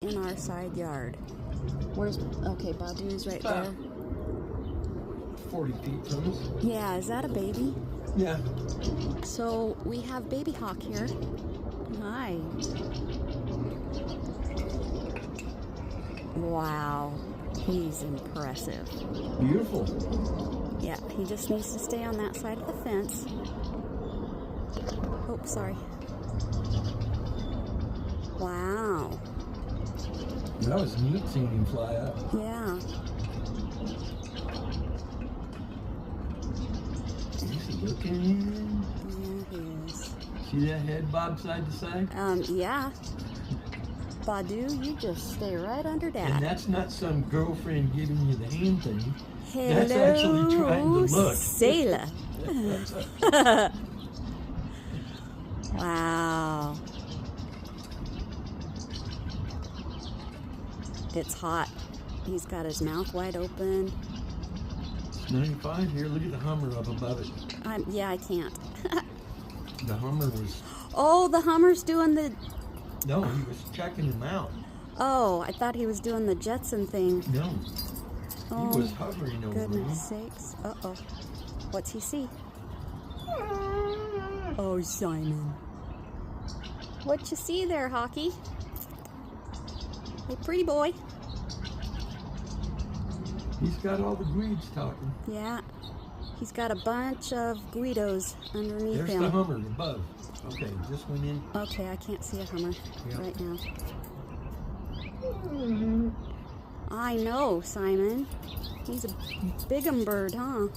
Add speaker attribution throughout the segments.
Speaker 1: in our side yard. Where's, okay, Badu's right there.
Speaker 2: 40 feet from us.
Speaker 1: Yeah, is that a baby?
Speaker 2: Yeah.
Speaker 1: So we have baby hawk here. Hi. Wow, he's impressive.
Speaker 2: Beautiful.
Speaker 1: Yeah, he just needs to stay on that side of the fence. Oh, sorry. Wow.
Speaker 2: That was neat seeing him fly up.
Speaker 1: Yeah.
Speaker 2: He's looking.
Speaker 1: Yeah, he is.
Speaker 2: See that head bob side to side?
Speaker 1: Yeah. Badu, you just stay right under Dad.
Speaker 2: And that's not some girlfriend giving you the hand thing.
Speaker 1: Hello,
Speaker 2: That's actually trying to look.
Speaker 1: sailor. Wow. It's hot. He's got his mouth wide open.
Speaker 2: It's 95 here. Look at the Hummer up above it.
Speaker 1: Yeah, I can't.
Speaker 2: The Hummer was...
Speaker 1: Oh, the Hummer's doing the...
Speaker 2: No, he was checking him out.
Speaker 1: Oh, I thought he was doing the Jetson thing.
Speaker 2: No.
Speaker 1: Oh,
Speaker 2: He was hovering over him.
Speaker 1: goodness sakes. Uh-oh. What's he see? Oh, Simon. What you see there, Hockey? Hey, pretty boy.
Speaker 2: He's got all the greeds talking.
Speaker 1: Yeah. He's got a bunch of Guidos underneath
Speaker 2: There's
Speaker 1: him.
Speaker 2: the Hummer above. Okay, just went in.
Speaker 1: Okay, I can't see a Hummer right now. I know, Simon. He's a big-em bird, huh?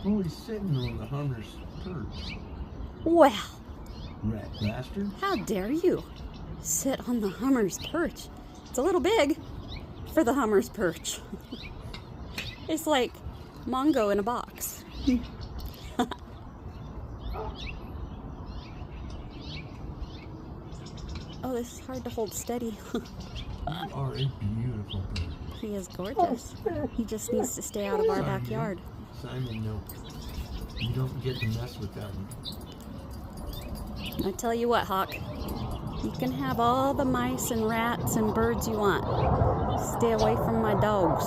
Speaker 2: Oh, he's sitting on the Hummer's perch.
Speaker 1: Well,
Speaker 2: Rat bastard.
Speaker 1: how dare you sit on the Hummer's perch? It's a little big for the Hummer's perch. It's like Mongo in a box. Oh, this is hard to hold steady.
Speaker 2: You are a beautiful bird.
Speaker 1: He is gorgeous. He just needs to stay out of our
Speaker 2: Simon,
Speaker 1: backyard.
Speaker 2: Simon, no. You don't get to mess with that one.
Speaker 1: I tell you what, Hawk. You can have all the mice and rats and birds you want. Stay away from my dogs.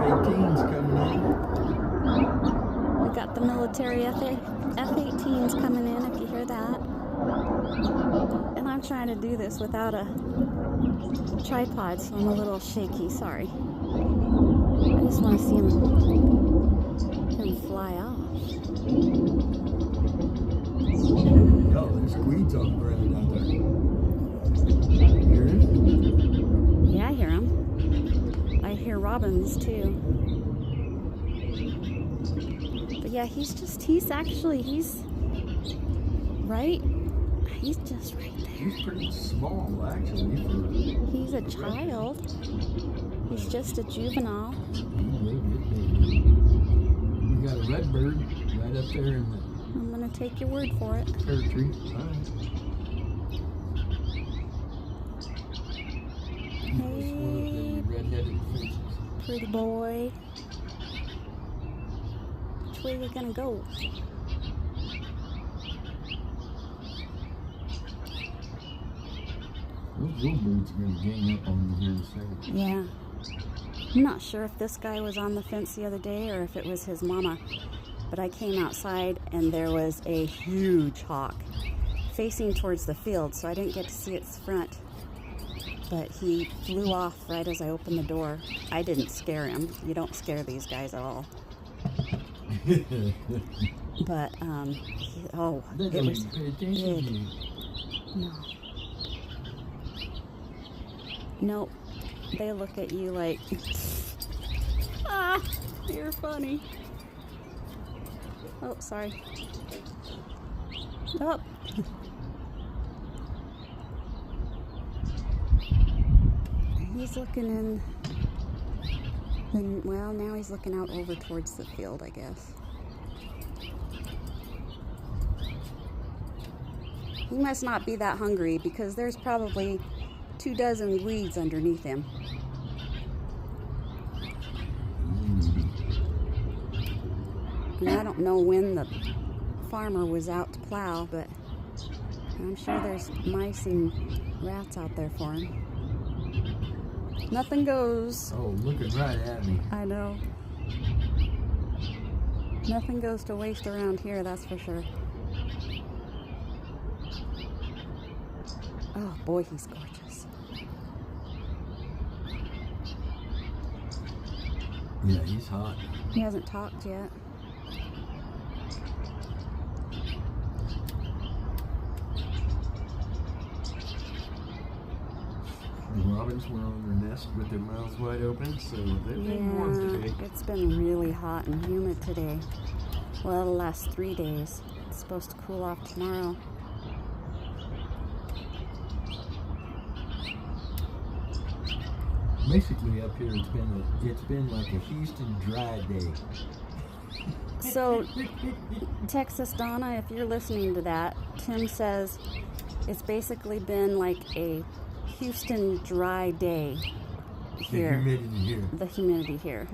Speaker 2: F-18's coming in.
Speaker 1: We got the military F-18s coming in, if you hear that. And I'm trying to do this without a tripod, so I'm a little shaky. Sorry. I just want to see him fly off.
Speaker 2: Oh, there's weeds on the ground out there. Hear it?
Speaker 1: Yeah, I hear him. I hear robins too. But yeah, he's right. He's just right there.
Speaker 2: He's pretty small, actually.
Speaker 1: He's a child. He's just a juvenile.
Speaker 2: We got a red bird right up there in the
Speaker 1: I'm gonna take your word for it.
Speaker 2: pear tree. All right. He was one of the red-headed finches.
Speaker 1: Pretty boy. Which way are we gonna go?
Speaker 2: Those little birds are going to gang up on me here in a second.
Speaker 1: Yeah. I'm not sure if this guy was on the fence the other day or if it was his mama. But I came outside and there was a huge hawk facing towards the field, so I didn't get to see its front. But he flew off right as I opened the door. I didn't scare him. You don't scare these guys at all. But, it was big. No. Nope. They look at you like, ah, you're funny. Oh, sorry. Oh. He's looking in, and well, now he's looking out over towards the field, I guess. He must not be that hungry because there's probably 24 weeds underneath him. And I don't know when the farmer was out to plow, but I'm sure there's mice and rats out there for him. Nothing goes.
Speaker 2: Oh, looking right at me.
Speaker 1: I know. Nothing goes to waste around here, that's for sure. Oh boy, he's gorgeous.
Speaker 2: Yeah, he's hot.
Speaker 1: He hasn't talked yet.
Speaker 2: The robins were on their nest with their mouths wide open, so they've been warm today.
Speaker 1: It's been really hot and humid today. Well, the last 3 days. It's supposed to cool off tomorrow.
Speaker 2: Basically, up here it's been like a Houston dry day.
Speaker 1: So, Texas Donna, if you're listening to that, Tim says it's basically been like a Houston dry day here.
Speaker 2: The humidity here.
Speaker 1: The humidity here.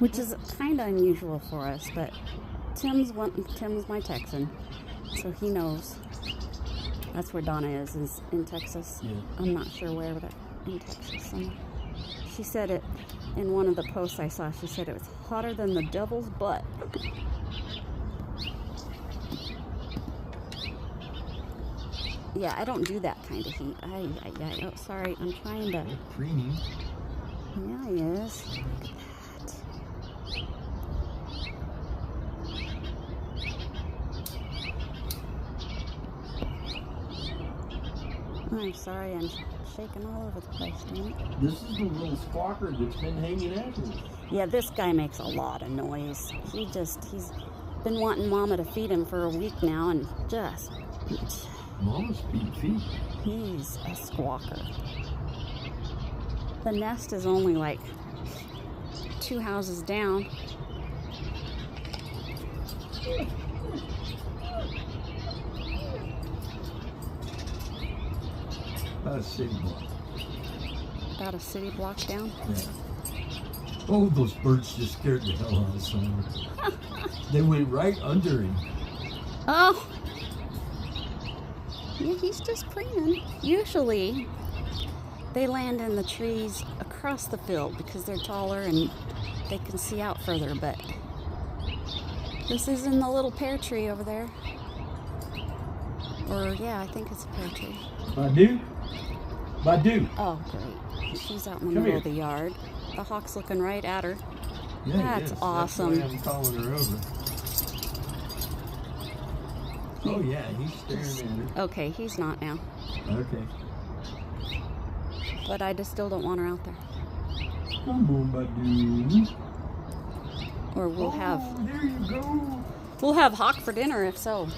Speaker 1: Which is kind of unusual for us, but Tim's my Texan, so he knows. That's where Donna is in Texas.
Speaker 2: Yeah.
Speaker 1: I'm not sure where, but in Texas. And she said it in one of the posts I saw. She said it was hotter than the devil's butt. Yeah, I don't do that kind of heat. Oh, sorry, I'm trying to.
Speaker 2: Creamy.
Speaker 1: Yeah, he is. I'm sorry, I'm shaking all over the place, damn it.
Speaker 2: This is the little squawker that's been hanging after me.
Speaker 1: Yeah, this guy makes a lot of noise. He's been wanting Mama to feed him for a week now, and just...
Speaker 2: Mama's feet.
Speaker 1: He's a squawker. The nest is only like 2 houses down.
Speaker 2: About a city block.
Speaker 1: About a city block down?
Speaker 2: Yeah. Oh, those birds just scared the hell out of someone. They went right under him.
Speaker 1: Oh! Yeah, he's just preening. Usually, they land in the trees across the field because they're taller and they can see out further, but this is in the little pear tree over there. Or, yeah, I think it's a pear tree.
Speaker 2: Badu.
Speaker 1: Oh, great. She's out in the
Speaker 2: Come
Speaker 1: middle
Speaker 2: here.
Speaker 1: of the yard. The hawk's looking right at her.
Speaker 2: Yeah,
Speaker 1: That's
Speaker 2: yes.
Speaker 1: awesome.
Speaker 2: That's why I'm calling her over. Oh yeah, he's staring at her.
Speaker 1: Okay, he's not now.
Speaker 2: Okay.
Speaker 1: But I just still don't want her out there.
Speaker 2: Come on, Badu.
Speaker 1: Or we'll
Speaker 2: there you go.
Speaker 1: have hawk for dinner if so.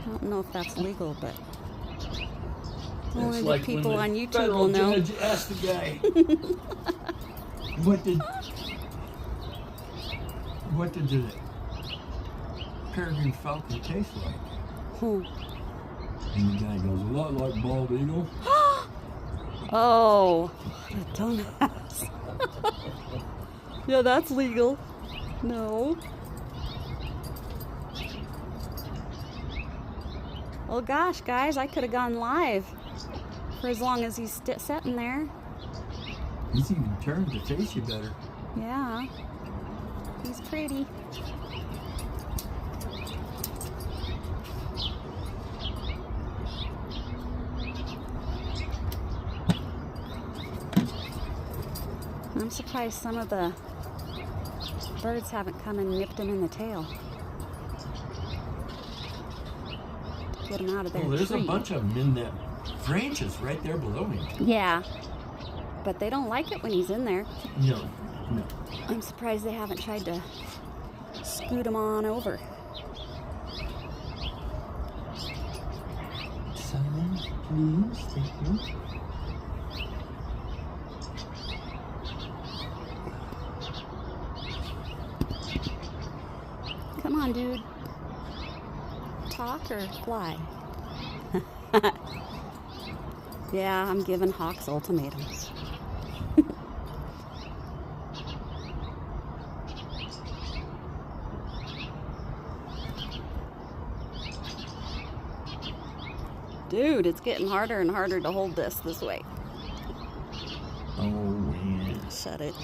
Speaker 1: I don't know if that's legal, but only the people on YouTube will know.
Speaker 2: Judge asked the guy, what did the peregrine falcon taste like? And the guy goes, a lot like bald eagle.
Speaker 1: Oh, what a dumbass. Yeah, that's legal. No. Oh gosh, guys, I could have gone live for as long as he's sitting there.
Speaker 2: He's even turned to face you better.
Speaker 1: Yeah, he's pretty. I'm surprised some of the birds haven't come and nipped him in the tail. Get him out of there.
Speaker 2: Oh, there's a bunch of them in the branches right there below him.
Speaker 1: Yeah, but they don't like it when he's in there.
Speaker 2: No.
Speaker 1: I'm surprised they haven't tried to scoot him on over.
Speaker 2: Silence, please. Thank you.
Speaker 1: Come on, dude. Talk or fly? Yeah, I'm giving hawks ultimatums. Dude, it's getting harder and harder to hold this way.
Speaker 2: Oh, man.
Speaker 1: Shut it.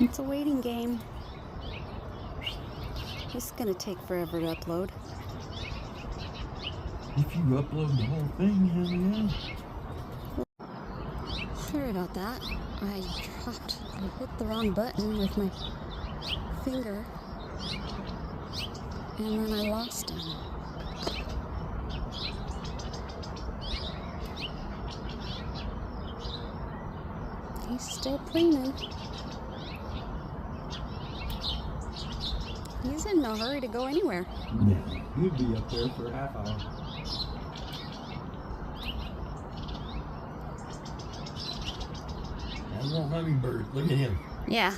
Speaker 1: It's a waiting game. This is going to take forever to upload.
Speaker 2: If you upload the whole thing, hell yeah.
Speaker 1: Sorry about that. I hit the wrong button with my finger, and then I lost him. He's still preening. He's in no hurry to go anywhere.
Speaker 2: No, you'd be up there for a half hour. That little hummingbird, look at him.
Speaker 1: Yeah.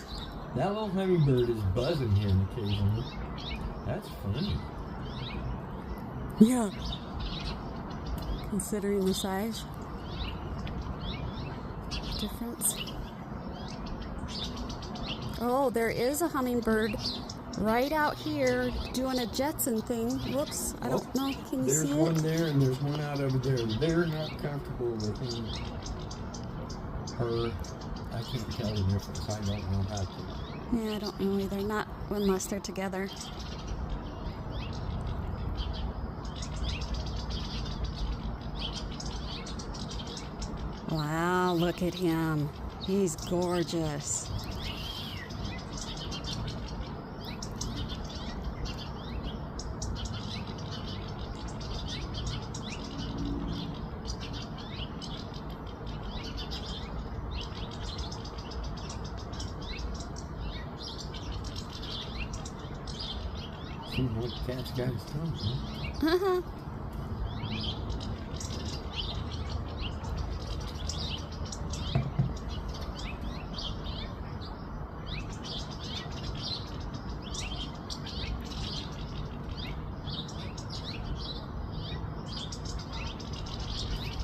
Speaker 2: That little hummingbird is buzzing him occasionally. That's funny.
Speaker 1: Yeah. Considering the size difference. Oh, there is a hummingbird right out here doing a Jetson thing. Whoops, I don't know. Can you see it?
Speaker 2: There's one there and there's one out over there. They're not comfortable with him. Her. I can't tell the difference. I don't know how to.
Speaker 1: Yeah, I don't know either. Not unless they're together. Wow, look at him. He's gorgeous.
Speaker 2: Seems like the cat's got his tongue, huh?
Speaker 1: Uh-huh.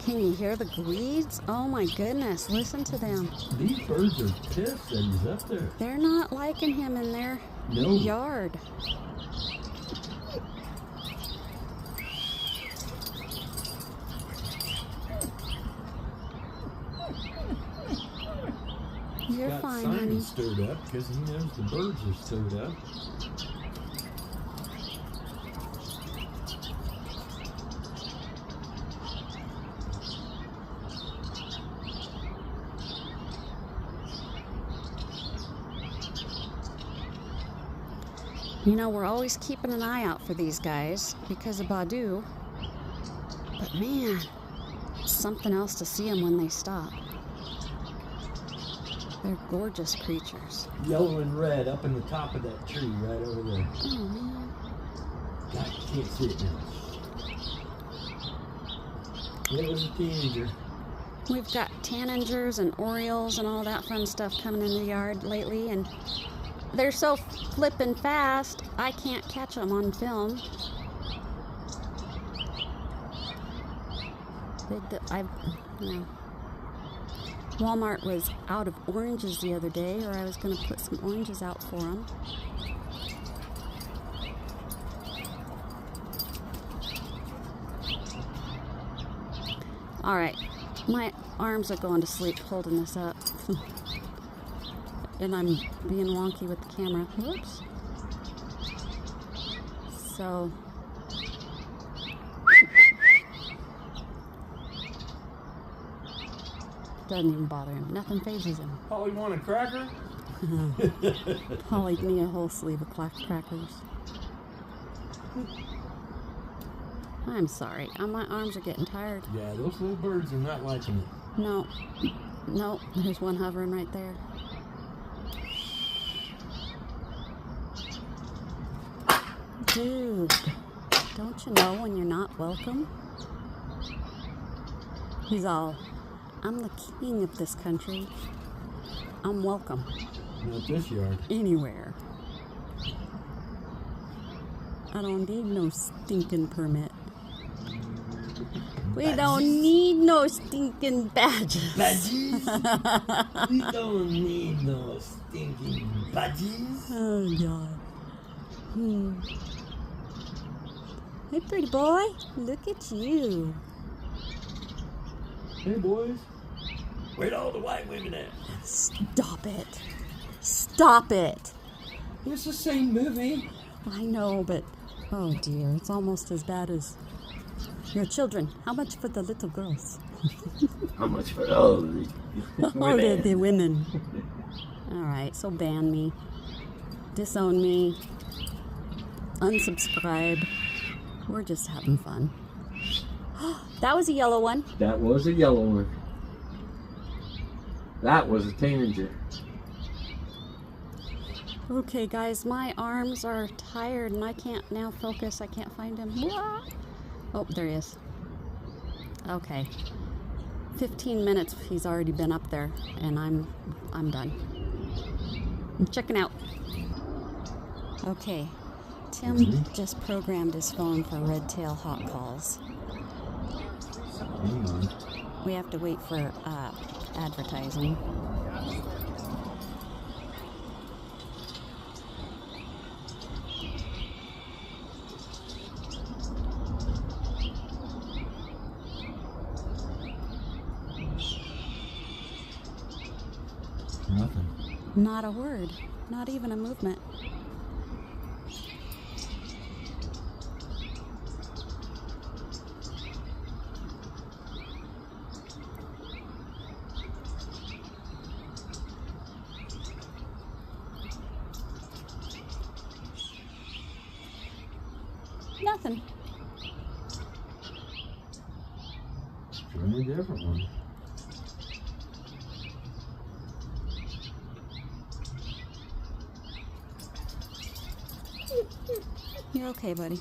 Speaker 1: Can you hear the gleeds? Oh my goodness, listen to them.
Speaker 2: These birds are pissed that he's up there.
Speaker 1: They're not liking him in their yard. You're fine, honey.
Speaker 2: Simon stirred up because he knows the birds are stirred up.
Speaker 1: You know, we're always keeping an eye out for these guys because of Badu. But man, it's something else to see them when they stop. They're gorgeous creatures.
Speaker 2: Yellow and red up in the top of that tree right over there.
Speaker 1: Oh man.
Speaker 2: God, you can't see it now. It was a teenager.
Speaker 1: We've got tanagers and orioles and all that fun stuff coming in the yard lately, and they're so flippin' fast, I can't catch them on film. Walmart was out of oranges the other day, or I was going to put some oranges out for them. All right, my arms are going to sleep holding this up. And I'm being wonky with the camera. Whoops. So. Doesn't even bother him. Nothing phases him.
Speaker 2: Polly want a cracker?
Speaker 1: Polly'd need a whole sleeve of crackers. I'm sorry. My arms are getting tired.
Speaker 2: Yeah, those little birds are not liking it.
Speaker 1: No. No, there's one hovering right there. Dude, don't you know when you're not welcome? He's all, I'm the king of this country. I'm welcome.
Speaker 2: Not this yard.
Speaker 1: Anywhere. I don't need no stinking permit. We don't need no stinking badges.
Speaker 2: Badges? We don't need no stinking badges.
Speaker 1: Oh, God. Hey, pretty boy. Look at you.
Speaker 2: Hey, boys. Where'd all the white women at?
Speaker 1: Stop it. Stop it.
Speaker 2: It's the same movie.
Speaker 1: I know, but oh dear, it's almost as bad as your children. How much for the little girls?
Speaker 2: How much for all the women?
Speaker 1: The women. All right, so ban me, disown me, unsubscribe. We're just having fun. That was a yellow one.
Speaker 2: That was a yellow one. That was a teenager.
Speaker 1: Okay, guys, my arms are tired and I can't now focus. I can't find him. Oh, there he is. Okay. 15 minutes he's already been up there and I'm done. I'm checking out. Okay. Tim just programmed his phone for Redtail hot calls. We have to wait for advertising.
Speaker 2: Nothing.
Speaker 1: Not a word. Not even a movement. Nothing.
Speaker 2: Extremely different one.
Speaker 1: You're okay, buddy.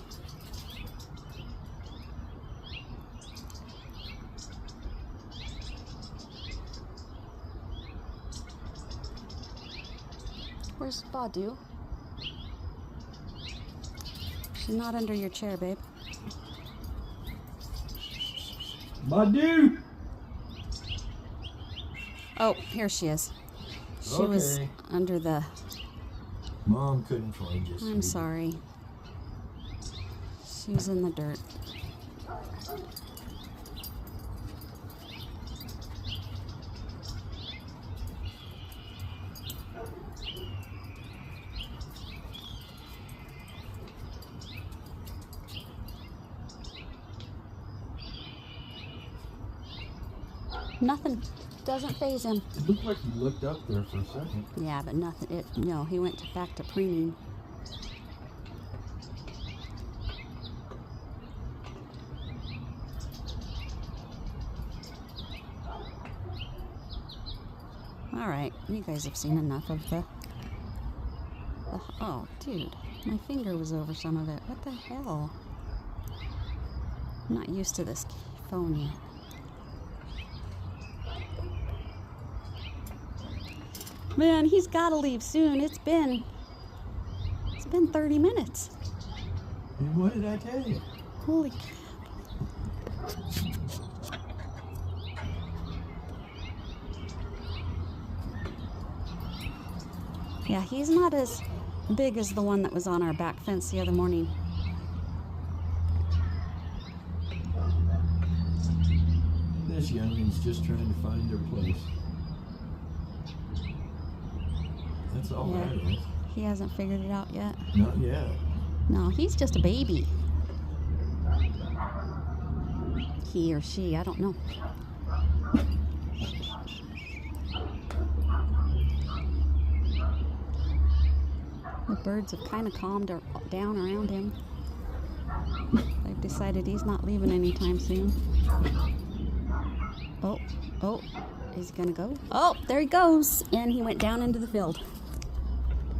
Speaker 1: Where's Badu? She's not under your chair, babe.
Speaker 2: Badu!
Speaker 1: Oh, here she is. She was under the...
Speaker 2: Mom couldn't find you.
Speaker 1: I'm sorry. She's in the dirt. Nothing. Doesn't faze him.
Speaker 2: It looked like he looked up there for a second.
Speaker 1: Yeah, but nothing. No, he went back to preening. All right, you guys have seen enough of the... Oh, dude, my finger was over some of it. What the hell? I'm not used to this phone yet. Man, he's got to leave soon. It's been 30 minutes.
Speaker 2: And what did I tell you?
Speaker 1: Holy crap. Yeah, he's not as big as the one that was on our back fence the other morning.
Speaker 2: This youngin's just trying to find her place. That's all
Speaker 1: Yeah.
Speaker 2: that is.
Speaker 1: He hasn't figured it out yet.
Speaker 2: Not yet.
Speaker 1: No, he's just a baby. He or she, I don't know. The birds have kind of calmed down around him. They've decided he's not leaving anytime soon. Oh, is he gonna go? Oh, there he goes. And he went down into the field.